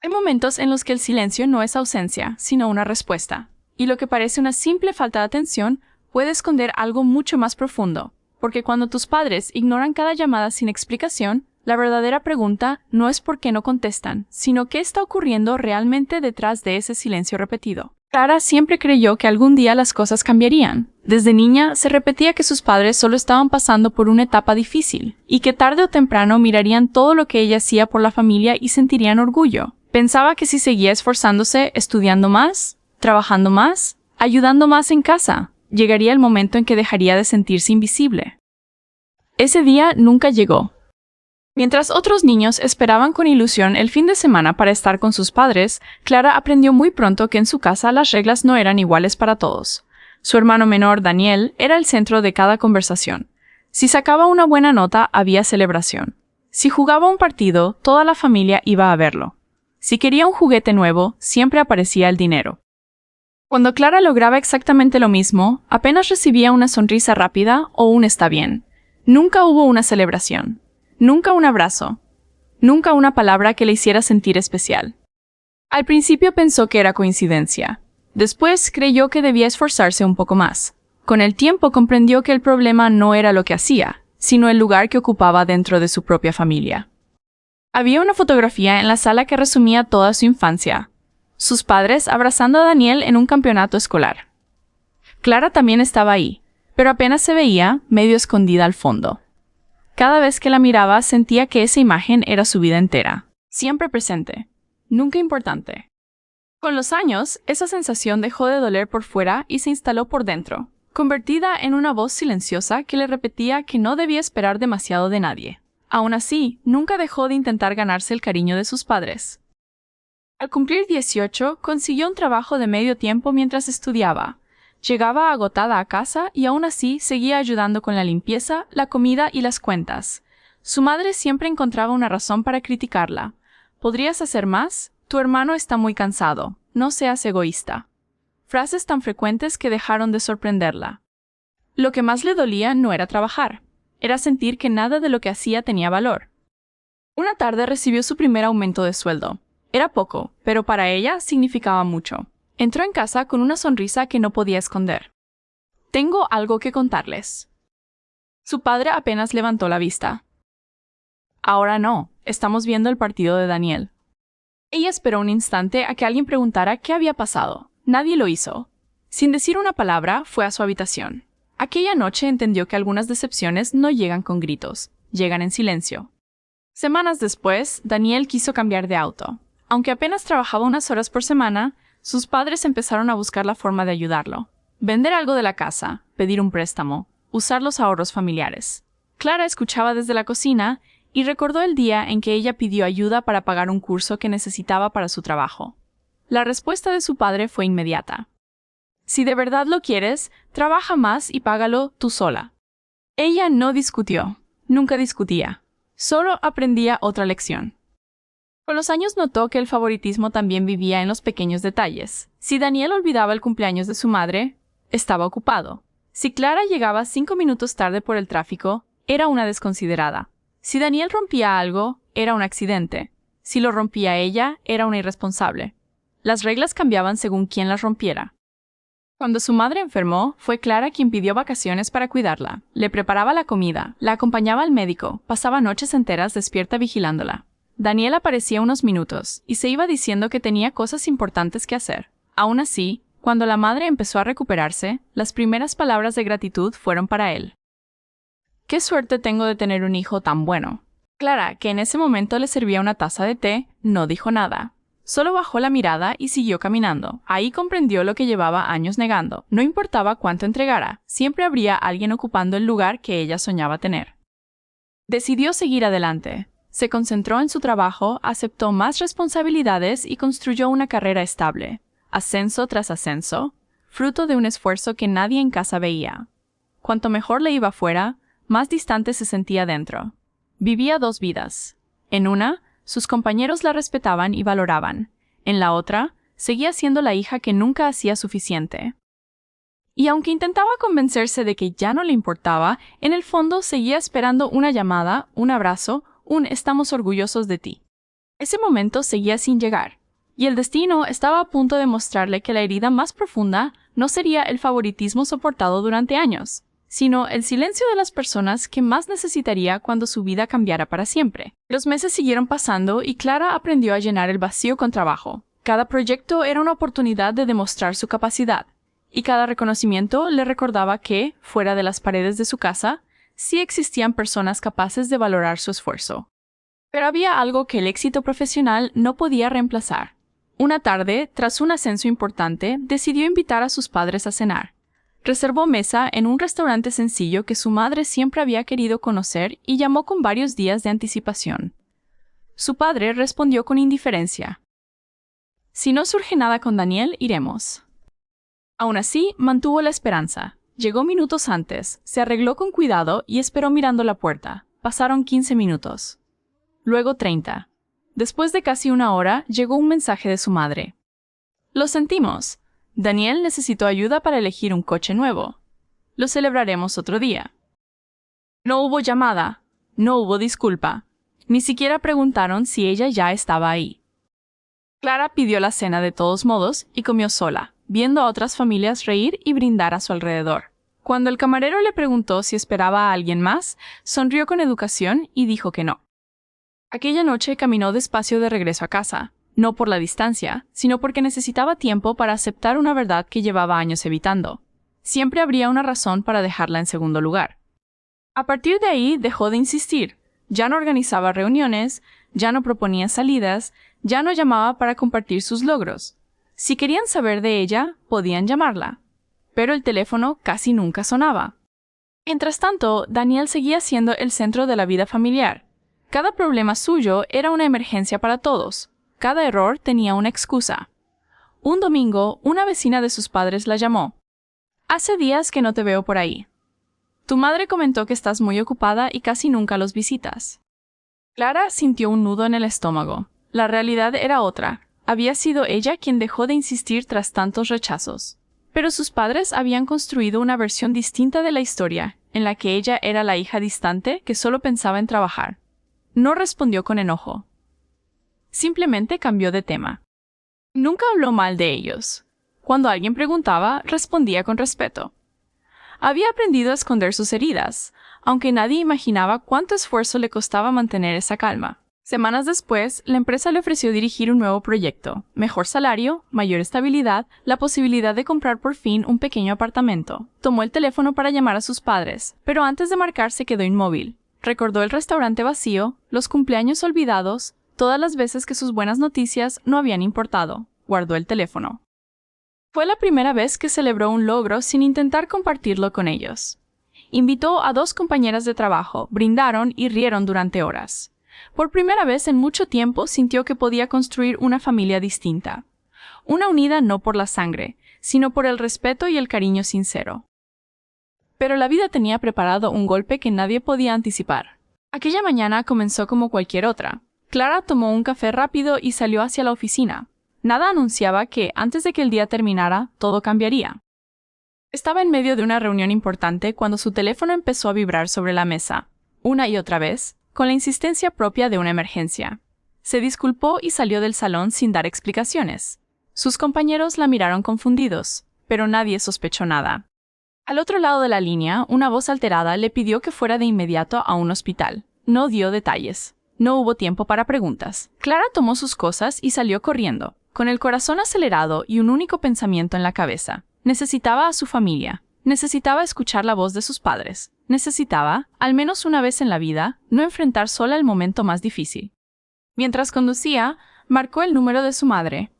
Hay momentos en los que el silencio no es ausencia, sino una respuesta, y lo que parece una simple falta de atención puede esconder algo mucho más profundo, porque cuando tus padres ignoran cada llamada sin explicación, la verdadera pregunta no es por qué no contestan, sino qué está ocurriendo realmente detrás de ese silencio repetido. Clara siempre creyó que algún día las cosas cambiarían. Desde niña se repetía que sus padres solo estaban pasando por una etapa difícil, y que tarde o temprano mirarían todo lo que ella hacía por la familia y sentirían orgullo. Pensaba que si seguía esforzándose, estudiando más, trabajando más, ayudando más en casa, llegaría el momento en que dejaría de sentirse invisible. Ese día nunca llegó. Mientras otros niños esperaban con ilusión el fin de semana para estar con sus padres, Clara aprendió muy pronto que en su casa las reglas no eran iguales para todos. Su hermano menor, Daniel, era el centro de cada conversación. Si sacaba una buena nota, había celebración. Si jugaba un partido, toda la familia iba a verlo. Si quería un juguete nuevo, siempre aparecía el dinero. Cuando Clara lograba exactamente lo mismo, apenas recibía una sonrisa rápida o un está bien. Nunca hubo una celebración. Nunca un abrazo. Nunca una palabra que le hiciera sentir especial. Al principio pensó que era coincidencia. Después creyó que debía esforzarse un poco más. Con el tiempo comprendió que el problema no era lo que hacía, sino el lugar que ocupaba dentro de su propia familia. Había una fotografía en la sala que resumía toda su infancia. Sus padres abrazando a Daniel en un campeonato escolar. Clara también estaba ahí, pero apenas se veía, medio escondida al fondo. Cada vez que la miraba sentía que esa imagen era su vida entera, siempre presente, nunca importante. Con los años, esa sensación dejó de doler por fuera y se instaló por dentro, convertida en una voz silenciosa que le repetía que no debía esperar demasiado de nadie. Aún así, nunca dejó de intentar ganarse el cariño de sus padres. Al cumplir 18, consiguió un trabajo de medio tiempo mientras estudiaba. Llegaba agotada a casa y aún así seguía ayudando con la limpieza, la comida y las cuentas. Su madre siempre encontraba una razón para criticarla. ¿Podrías hacer más? Tu hermano está muy cansado. No seas egoísta. Frases tan frecuentes que dejaron de sorprenderla. Lo que más le dolía no era trabajar. Era sentir que nada de lo que hacía tenía valor. Una tarde recibió su primer aumento de sueldo. Era poco, pero para ella significaba mucho. Entró en casa con una sonrisa que no podía esconder. Tengo algo que contarles. Su padre apenas levantó la vista. Ahora no, estamos viendo el partido de Daniel. Ella esperó un instante a que alguien preguntara qué había pasado. Nadie lo hizo. Sin decir una palabra, fue a su habitación. Aquella noche entendió que algunas decepciones no llegan con gritos, llegan en silencio. Semanas después, Daniel quiso cambiar de auto. Aunque apenas trabajaba unas horas por semana, sus padres empezaron a buscar la forma de ayudarlo. Vender algo de la casa, pedir un préstamo, usar los ahorros familiares. Clara escuchaba desde la cocina y recordó el día en que ella pidió ayuda para pagar un curso que necesitaba para su trabajo. La respuesta de su padre fue inmediata. Si de verdad lo quieres, trabaja más y págalo tú sola. Ella no discutió, nunca discutía, solo aprendía otra lección. Con los años notó que el favoritismo también vivía en los pequeños detalles. Si Daniel olvidaba el cumpleaños de su madre, estaba ocupado. Si Clara llegaba 5 minutos tarde por el tráfico, era una desconsiderada. Si Daniel rompía algo, era un accidente. Si lo rompía ella, era una irresponsable. Las reglas cambiaban según quién las rompiera. Cuando su madre enfermó, fue Clara quien pidió vacaciones para cuidarla. Le preparaba la comida, la acompañaba al médico, pasaba noches enteras despierta vigilándola. Daniel aparecía unos minutos y se iba diciendo que tenía cosas importantes que hacer. Aún así, cuando la madre empezó a recuperarse, las primeras palabras de gratitud fueron para él. «Qué suerte tengo de tener un hijo tan bueno». Clara, que en ese momento le servía una taza de té, no dijo nada. Solo bajó la mirada y siguió caminando. Ahí comprendió lo que llevaba años negando. No importaba cuánto entregara, siempre habría alguien ocupando el lugar que ella soñaba tener. Decidió seguir adelante. Se concentró en su trabajo, aceptó más responsabilidades y construyó una carrera estable. Ascenso tras ascenso, fruto de un esfuerzo que nadie en casa veía. Cuanto mejor le iba fuera, más distante se sentía dentro. Vivía 2 vidas. En una, sus compañeros la respetaban y valoraban. En la otra, seguía siendo la hija que nunca hacía suficiente. Y aunque intentaba convencerse de que ya no le importaba, en el fondo seguía esperando una llamada, un abrazo, estamos orgullosos de ti. Ese momento seguía sin llegar, y el destino estaba a punto de mostrarle que la herida más profunda no sería el favoritismo soportado durante años, sino el silencio de las personas que más necesitaría cuando su vida cambiara para siempre. Los meses siguieron pasando y Clara aprendió a llenar el vacío con trabajo. Cada proyecto era una oportunidad de demostrar su capacidad, y cada reconocimiento le recordaba que, fuera de las paredes de su casa, sí existían personas capaces de valorar su esfuerzo. Pero había algo que el éxito profesional no podía reemplazar. Una tarde, tras un ascenso importante, decidió invitar a sus padres a cenar. Reservó mesa en un restaurante sencillo que su madre siempre había querido conocer y llamó con varios días de anticipación. Su padre respondió con indiferencia. «Si no surge nada con Daniel, iremos». Aún así, mantuvo la esperanza. Llegó minutos antes, se arregló con cuidado y esperó mirando la puerta. Pasaron 15 minutos. Luego 30. Después de casi una hora, llegó un mensaje de su madre. «Lo sentimos. Daniel necesitó ayuda para elegir un coche nuevo. Lo celebraremos otro día». No hubo llamada, no hubo disculpa. Ni siquiera preguntaron si ella ya estaba ahí. Clara pidió la cena de todos modos y comió sola, viendo a otras familias reír y brindar a su alrededor. Cuando el camarero le preguntó si esperaba a alguien más, sonrió con educación y dijo que no. Aquella noche caminó despacio de regreso a casa, no por la distancia, sino porque necesitaba tiempo para aceptar una verdad que llevaba años evitando. Siempre habría una razón para dejarla en segundo lugar. A partir de ahí dejó de insistir. Ya no organizaba reuniones, ya no proponía salidas, ya no llamaba para compartir sus logros. Si querían saber de ella, podían llamarla. Pero el teléfono casi nunca sonaba. Mientras tanto, Daniel seguía siendo el centro de la vida familiar. Cada problema suyo era una emergencia para todos. Cada error tenía una excusa. Un domingo, una vecina de sus padres la llamó. «Hace días que no te veo por ahí. Tu madre comentó que estás muy ocupada y casi nunca los visitas». Clara sintió un nudo en el estómago. La realidad era otra. Había sido ella quien dejó de insistir tras tantos rechazos. Pero sus padres habían construido una versión distinta de la historia, en la que ella era la hija distante que solo pensaba en trabajar. No respondió con enojo. Simplemente cambió de tema. Nunca habló mal de ellos. Cuando alguien preguntaba, respondía con respeto. Había aprendido a esconder sus heridas, aunque nadie imaginaba cuánto esfuerzo le costaba mantener esa calma. Semanas después, la empresa le ofreció dirigir un nuevo proyecto, mejor salario, mayor estabilidad, la posibilidad de comprar por fin un pequeño apartamento. Tomó el teléfono para llamar a sus padres, pero antes de marcar se quedó inmóvil. Recordó el restaurante vacío, los cumpleaños olvidados, todas las veces que sus buenas noticias no habían importado. Guardó el teléfono. Fue la primera vez que celebró un logro sin intentar compartirlo con ellos. Invitó a 2 compañeras de trabajo, brindaron y rieron durante horas. Por primera vez en mucho tiempo sintió que podía construir una familia distinta. Una unida no por la sangre, sino por el respeto y el cariño sincero. Pero la vida tenía preparado un golpe que nadie podía anticipar. Aquella mañana comenzó como cualquier otra. Clara tomó un café rápido y salió hacia la oficina. Nada anunciaba que, antes de que el día terminara, todo cambiaría. Estaba en medio de una reunión importante cuando su teléfono empezó a vibrar sobre la mesa, una y otra vez, con la insistencia propia de una emergencia. Se disculpó y salió del salón sin dar explicaciones. Sus compañeros la miraron confundidos, pero nadie sospechó nada. Al otro lado de la línea, una voz alterada le pidió que fuera de inmediato a un hospital. No dio detalles. No hubo tiempo para preguntas. Clara tomó sus cosas y salió corriendo, con el corazón acelerado y un único pensamiento en la cabeza. Necesitaba a su familia. Necesitaba escuchar la voz de sus padres. Necesitaba, al menos una vez en la vida, no enfrentar sola el momento más difícil. Mientras conducía, marcó el número de su madre.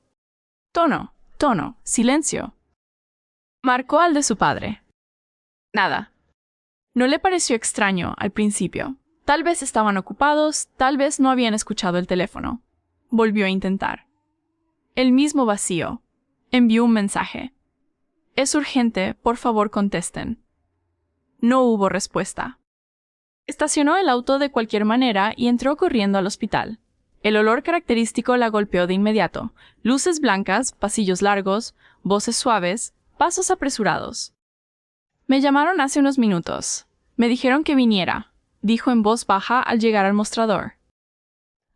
Tono, silencio. Marcó al de su padre. Nada. No le pareció extraño al principio. Tal vez estaban ocupados, tal vez no habían escuchado el teléfono. Volvió a intentar. El mismo vacío. Envió un mensaje. «Es urgente, por favor contesten». No hubo respuesta. Estacionó el auto de cualquier manera y entró corriendo al hospital. El olor característico la golpeó de inmediato. Luces blancas, pasillos largos, voces suaves, pasos apresurados. «Me llamaron hace unos minutos. Me dijeron que viniera», dijo en voz baja al llegar al mostrador.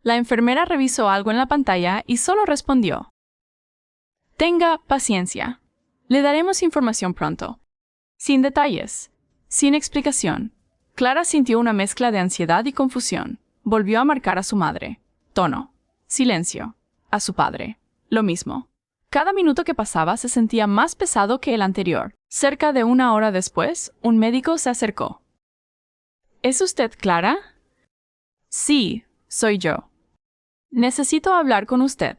La enfermera revisó algo en la pantalla y solo respondió: «Tenga paciencia. Le daremos información pronto». Sin detalles, sin explicación. Clara sintió una mezcla de ansiedad y confusión. Volvió a marcar a su madre. Tono. Silencio. A su padre. Lo mismo. Cada minuto que pasaba se sentía más pesado que el anterior. Cerca de 1 hora después, un médico se acercó. ¿Es usted Clara? Sí, soy yo. Necesito hablar con usted.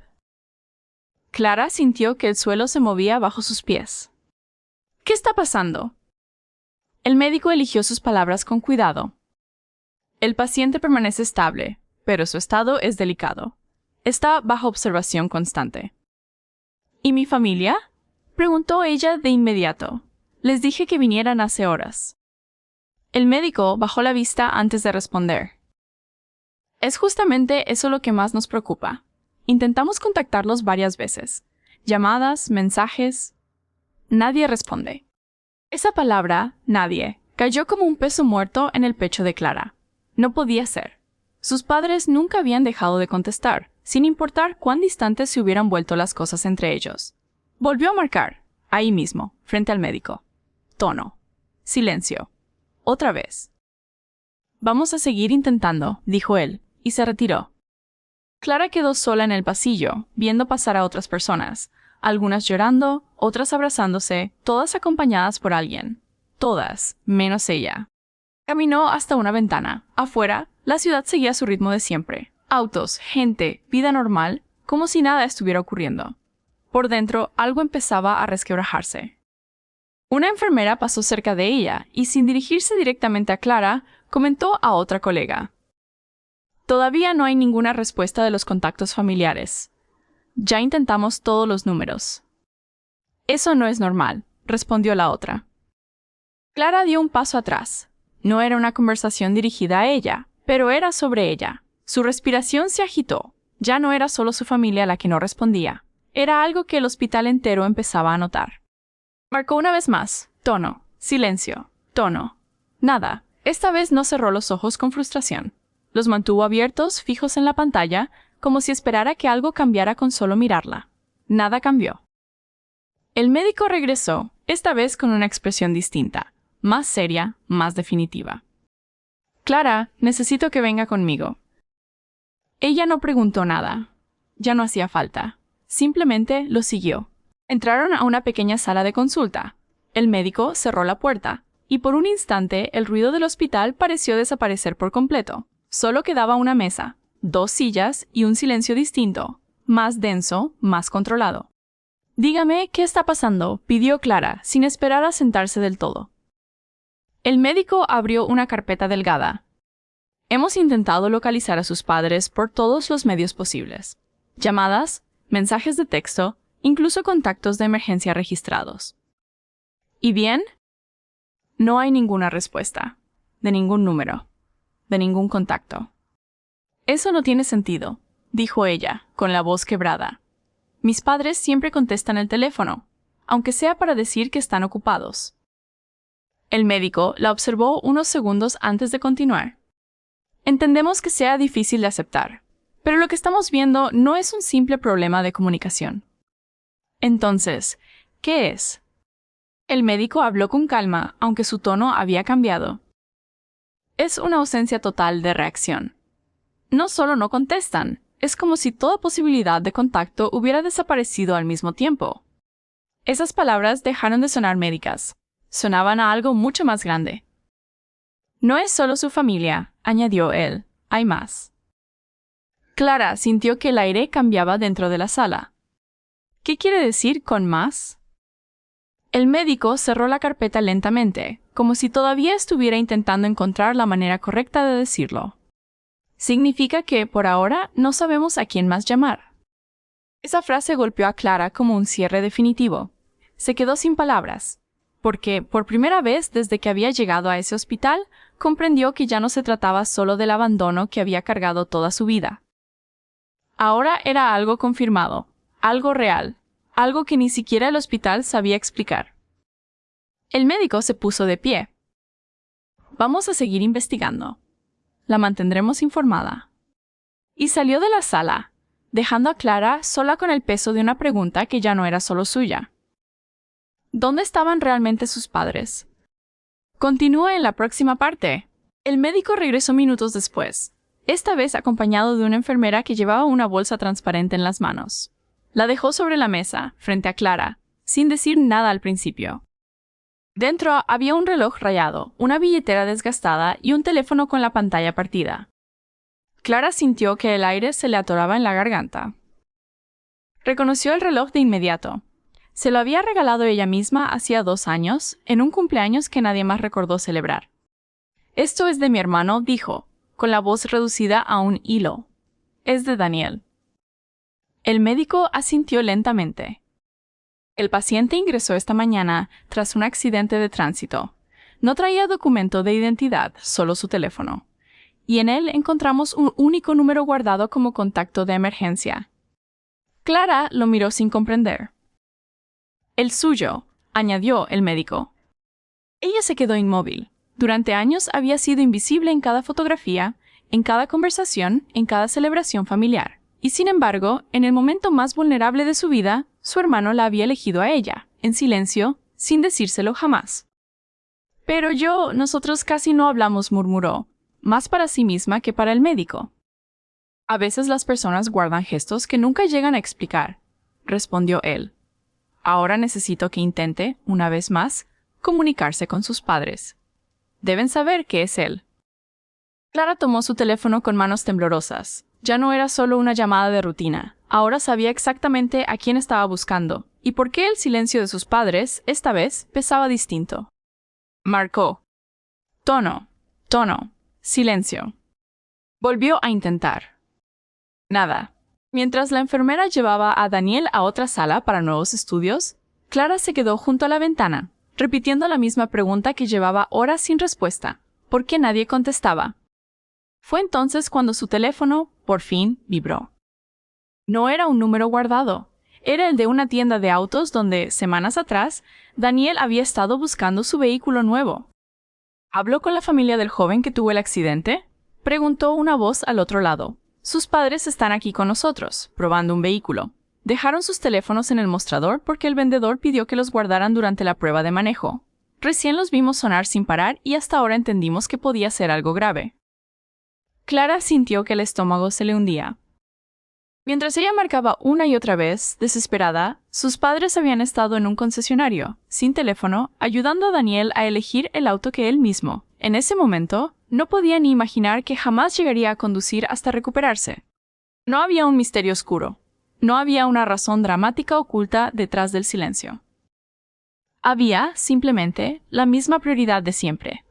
Clara sintió que el suelo se movía bajo sus pies. ¿Qué está pasando? El médico eligió sus palabras con cuidado. El paciente permanece estable, pero su estado es delicado. Está bajo observación constante. ¿Y mi familia?, preguntó ella de inmediato. Les dije que vinieran hace horas. El médico bajó la vista antes de responder. Es justamente eso lo que más nos preocupa. Intentamos contactarlos varias veces. Llamadas, mensajes. Nadie responde. Esa palabra, nadie, cayó como un peso muerto en el pecho de Clara. No podía ser. Sus padres nunca habían dejado de contestar, sin importar cuán distantes se hubieran vuelto las cosas entre ellos. Volvió a marcar, ahí mismo, frente al médico. Tono. Silencio. Otra vez. Vamos a seguir intentando, dijo él, y se retiró. Clara quedó sola en el pasillo, viendo pasar a otras personas, algunas llorando, otras abrazándose, todas acompañadas por alguien. Todas, menos ella. Caminó hasta una ventana. Afuera, la ciudad seguía su ritmo de siempre. Autos, gente, vida normal, como si nada estuviera ocurriendo. Por dentro, algo empezaba a resquebrajarse. Una enfermera pasó cerca de ella y, sin dirigirse directamente a Clara, comentó a otra colega: «Todavía no hay ninguna respuesta de los contactos familiares. Ya intentamos todos los números». «Eso no es normal», respondió la otra. Clara dio un paso atrás. No era una conversación dirigida a ella, pero era sobre ella. Su respiración se agitó. Ya no era solo su familia la que no respondía. Era algo que el hospital entero empezaba a notar. Marcó una vez más. Tono. Silencio. Tono. Nada. Esta vez no cerró los ojos con frustración. Los mantuvo abiertos, fijos en la pantalla, como si esperara que algo cambiara con solo mirarla. Nada cambió. El médico regresó, esta vez con una expresión distinta, más seria, más definitiva. «Clara, necesito que venga conmigo». Ella no preguntó nada. Ya no hacía falta. Simplemente lo siguió. Entraron a una pequeña sala de consulta. El médico cerró la puerta, y por un instante el ruido del hospital pareció desaparecer por completo. Solo quedaba una mesa, 2 sillas y un silencio distinto, más denso, más controlado. «Dígame, ¿qué está pasando?», pidió Clara, sin esperar a sentarse del todo. El médico abrió una carpeta delgada. «Hemos intentado localizar a sus padres por todos los medios posibles. Llamadas, mensajes de texto, incluso contactos de emergencia registrados». «¿Y bien?». «No hay ninguna respuesta. De ningún número. De ningún contacto». «Eso no tiene sentido», dijo ella, con la voz quebrada. «Mis padres siempre contestan el teléfono, aunque sea para decir que están ocupados». El médico la observó unos segundos antes de continuar. «Entendemos que sea difícil de aceptar, pero lo que estamos viendo no es un simple problema de comunicación». «Entonces, ¿qué es?». El médico habló con calma, aunque su tono había cambiado. «Es una ausencia total de reacción. No solo no contestan, es como si toda posibilidad de contacto hubiera desaparecido al mismo tiempo». Esas palabras dejaron de sonar médicas. Sonaban a algo mucho más grande. «No es solo su familia», añadió él. «Hay más». Clara sintió que el aire cambiaba dentro de la sala. «¿Qué quiere decir con más?». El médico cerró la carpeta lentamente, como si todavía estuviera intentando encontrar la manera correcta de decirlo. «Significa que, por ahora, no sabemos a quién más llamar». Esa frase golpeó a Clara como un cierre definitivo. Se quedó sin palabras, porque, por primera vez desde que había llegado a ese hospital, comprendió que ya no se trataba solo del abandono que había cargado toda su vida. Ahora era algo confirmado, algo real, algo que ni siquiera el hospital sabía explicar. El médico se puso de pie. «Vamos a seguir investigando. La mantendremos informada». y salió de la sala, dejando a Clara sola con el peso de una pregunta que ya no era solo suya. ¿Dónde estaban realmente sus padres? Continúa en la próxima parte. El médico regresó minutos después, esta vez acompañado de una enfermera que llevaba una bolsa transparente en las manos. La dejó sobre la mesa, frente a Clara, sin decir nada al principio. Dentro había un reloj rayado, una billetera desgastada y un teléfono con la pantalla partida. Clara sintió que el aire se le atoraba en la garganta. Reconoció el reloj de inmediato. Se lo había regalado ella misma hacía 2 años, en un cumpleaños que nadie más recordó celebrar. «Esto es de mi hermano», dijo, con la voz reducida a un hilo. «Es de Daniel». El médico asintió lentamente. El paciente ingresó esta mañana tras un accidente de tránsito. No traía documento de identidad, solo su teléfono. Y en él encontramos un único número guardado como contacto de emergencia. Clara lo miró sin comprender. «El suyo», añadió el médico. Ella se quedó inmóvil. Durante años había sido invisible en cada fotografía, en cada conversación, en cada celebración familiar. Y sin embargo, en el momento más vulnerable de su vida, su hermano la había elegido a ella, en silencio, sin decírselo jamás. «Pero nosotros casi no hablamos», murmuró, más para sí misma que para el médico. «A veces las personas guardan gestos que nunca llegan a explicar», respondió él. «Ahora necesito que intente, una vez más, comunicarse con sus padres. Deben saber que es él». Clara tomó su teléfono con manos temblorosas. Ya no era solo una llamada de rutina. Ahora sabía exactamente a quién estaba buscando, y por qué el silencio de sus padres, esta vez, pesaba distinto. Marcó. Tono. Silencio. Volvió a intentar. Nada. Mientras la enfermera llevaba a Daniel a otra sala para nuevos estudios, Clara se quedó junto a la ventana, repitiendo la misma pregunta que llevaba horas sin respuesta. ¿Por qué nadie contestaba? Fue entonces cuando su teléfono, por fin, vibró. No era un número guardado. Era el de una tienda de autos donde, semanas atrás, Daniel había estado buscando su vehículo nuevo. ¿Habló con la familia del joven que tuvo el accidente?, preguntó una voz al otro lado. «Sus padres están aquí con nosotros, probando un vehículo. Dejaron sus teléfonos en el mostrador porque el vendedor pidió que los guardaran durante la prueba de manejo. Recién los vimos sonar sin parar y hasta ahora entendimos que podía ser algo grave». Clara sintió que el estómago se le hundía. Mientras ella marcaba una y otra vez, desesperada, sus padres habían estado en un concesionario, sin teléfono, ayudando a Daniel a elegir el auto que él mismo, en ese momento, no podía ni imaginar que jamás llegaría a conducir hasta recuperarse. No había un misterio oscuro. No había una razón dramática oculta detrás del silencio. Había, simplemente, la misma prioridad de siempre.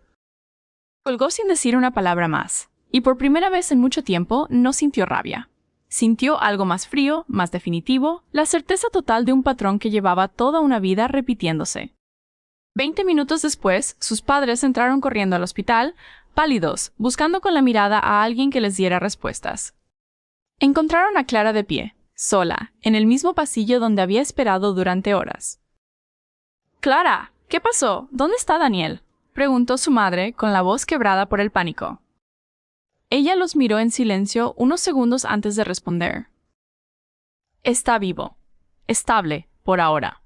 Colgó sin decir una palabra más, y por primera vez en mucho tiempo no sintió rabia. Sintió algo más frío, más definitivo, la certeza total de un patrón que llevaba toda una vida repitiéndose. 20 minutos después, sus padres entraron corriendo al hospital, pálidos, buscando con la mirada a alguien que les diera respuestas. Encontraron a Clara de pie, sola, en el mismo pasillo donde había esperado durante horas. «Clara, ¿qué pasó? ¿Dónde está Daniel?», preguntó su madre con la voz quebrada por el pánico. Ella los miró en silencio unos segundos antes de responder. «Está vivo. Estable, por ahora».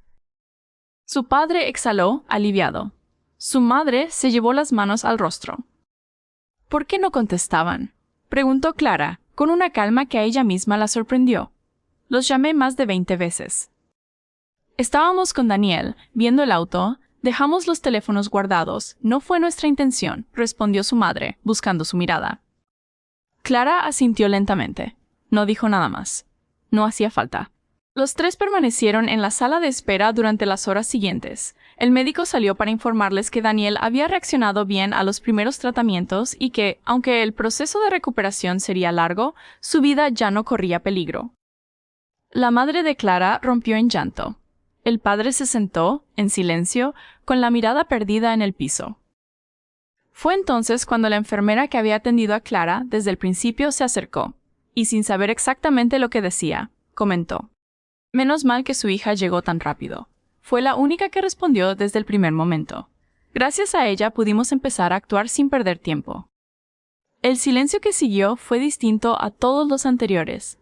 Su padre exhaló, aliviado. Su madre se llevó las manos al rostro. «¿Por qué no contestaban?», preguntó Clara, con una calma que a ella misma la sorprendió. «Los llamé más de 20 veces». «Estábamos con Daniel, viendo el auto. Dejamos los teléfonos guardados. No fue nuestra intención», respondió su madre, buscando su mirada. Clara asintió lentamente. No dijo nada más. No hacía falta. Los tres permanecieron en la sala de espera durante las horas siguientes. El médico salió para informarles que Daniel había reaccionado bien a los primeros tratamientos y que, aunque el proceso de recuperación sería largo, su vida ya no corría peligro. La madre de Clara rompió en llanto. El padre se sentó, en silencio, con la mirada perdida en el piso. Fue entonces cuando la enfermera que había atendido a Clara desde el principio se acercó, y sin saber exactamente lo que decía, comentó: «Menos mal que su hija llegó tan rápido. Fue la única que respondió desde el primer momento. Gracias a ella pudimos empezar a actuar sin perder tiempo». El silencio que siguió fue distinto a todos los anteriores.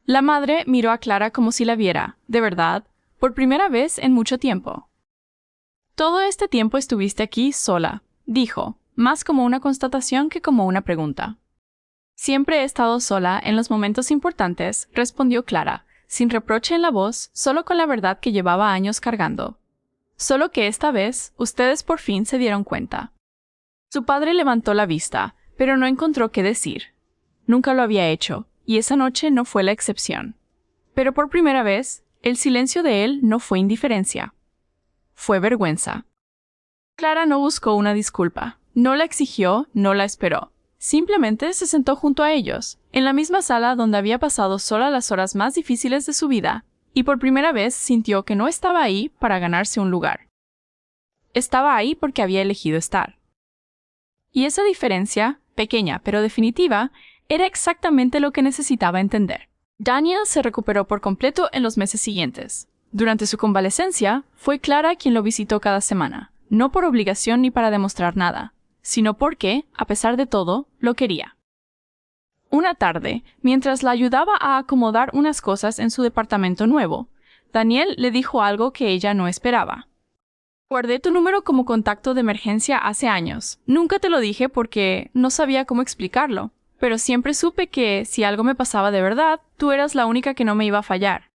La madre miró a Clara como si la viera, de verdad, por primera vez en mucho tiempo. «Todo este tiempo estuviste aquí sola», dijo, más como una constatación que como una pregunta. «Siempre he estado sola en los momentos importantes», respondió Clara, sin reproche en la voz, solo con la verdad que llevaba años cargando. «Solo que esta vez, ustedes por fin se dieron cuenta». Su padre levantó la vista, pero no encontró qué decir. Nunca lo había hecho, y esa noche no fue la excepción. Pero por primera vez, el silencio de él no fue indiferencia. Fue vergüenza. Clara no buscó una disculpa, no la exigió, no la esperó. Simplemente se sentó junto a ellos, en la misma sala donde había pasado sola las horas más difíciles de su vida, y por primera vez sintió que no estaba ahí para ganarse un lugar. Estaba ahí porque había elegido estar. Y esa diferencia, pequeña pero definitiva, era exactamente lo que necesitaba entender. Daniel se recuperó por completo en los meses siguientes. Durante su convalecencia, fue Clara quien lo visitó cada semana, no por obligación ni para demostrar nada, sino porque, a pesar de todo, lo quería. Una tarde, mientras la ayudaba a acomodar unas cosas en su departamento nuevo, Daniel le dijo algo que ella no esperaba. «Guardé tu número como contacto de emergencia hace años. Nunca te lo dije porque no sabía cómo explicarlo, pero siempre supe que, si algo me pasaba de verdad, tú eras la única que no me iba a fallar».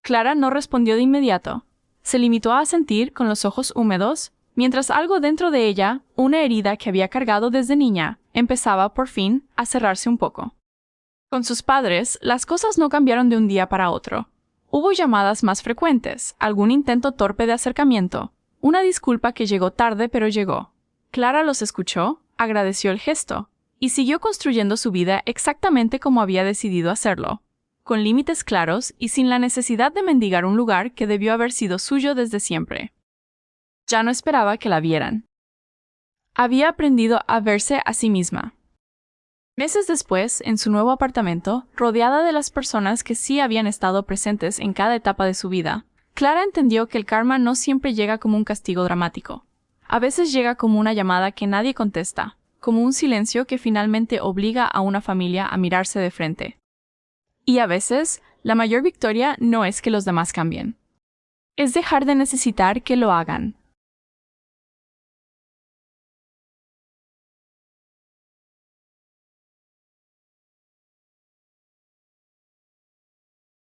Clara no respondió de inmediato. Se limitó a asentir con los ojos húmedos, mientras algo dentro de ella, una herida que había cargado desde niña, empezaba, por fin, a cerrarse un poco. Con sus padres, las cosas no cambiaron de un día para otro. Hubo llamadas más frecuentes, algún intento torpe de acercamiento, una disculpa que llegó tarde pero llegó. Clara los escuchó, agradeció el gesto, y siguió construyendo su vida exactamente como había decidido hacerlo, con límites claros y sin la necesidad de mendigar un lugar que debió haber sido suyo desde siempre. Ya no esperaba que la vieran. Había aprendido a verse a sí misma. Meses después, en su nuevo apartamento, rodeada de las personas que sí habían estado presentes en cada etapa de su vida, Clara entendió que el karma no siempre llega como un castigo dramático. A veces llega como una llamada que nadie contesta, como un silencio que finalmente obliga a una familia a mirarse de frente. Y a veces, la mayor victoria no es que los demás cambien. Es dejar de necesitar que lo hagan.